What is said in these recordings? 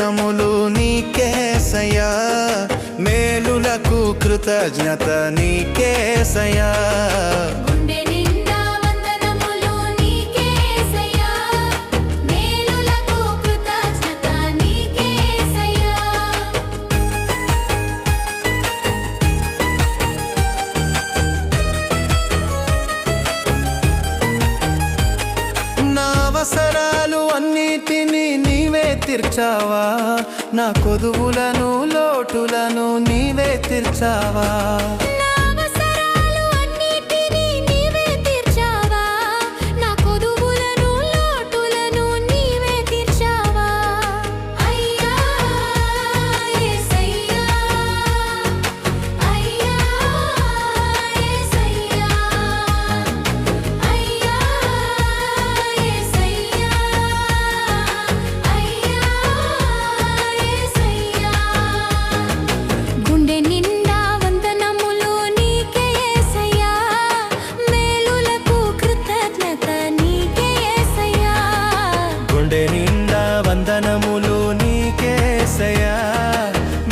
వందనములు నీకేసయ్యా, మేలులకు కృతజ్ఞత నీకేసయ్యా. అవసరాలు అన్నిటినీ నీవే తీర్చావా, నా కొదువులను లోటులను నీవే తీర్చావా. వందనములు నీకేసయ్యా,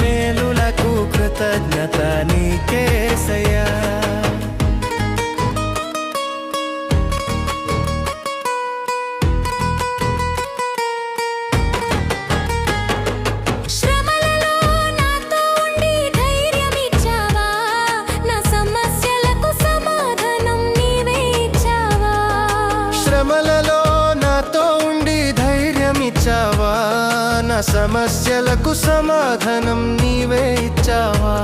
మేలులకు కృతజ్ఞత నీకేసయ్యా. శ్రమలలో నాతో ఉండి ధైర్యమిచ్చావా, నా సమస్యలకు సమాధానం నీవే ఇచ్చావా. శ్రమలలో నాతో ఉండి ధైర్యమిచ్చావా, నా సమస్యలకు సమాధానం నీవే ఇచ్చావా.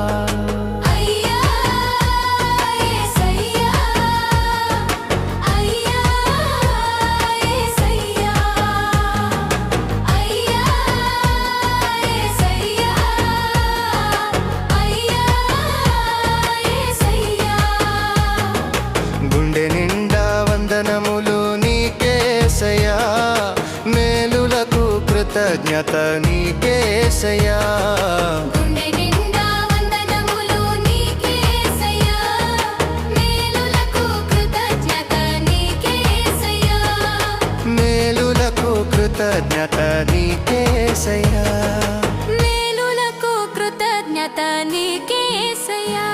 గుండె నిండా వందనములు నీకేసయ్యా, మేలులకు కృతజ్ఞత నీకేసయ్యా. గుండె నిండా వందనములు నీకేసయ్యా, మేలులకు కృతజ్ఞత నీకేసయ్యా. మేలులకు కృతజ్ఞత నీకేసయ్యా. మేలులకు కృతజ్ఞత నీకేసయ్యా.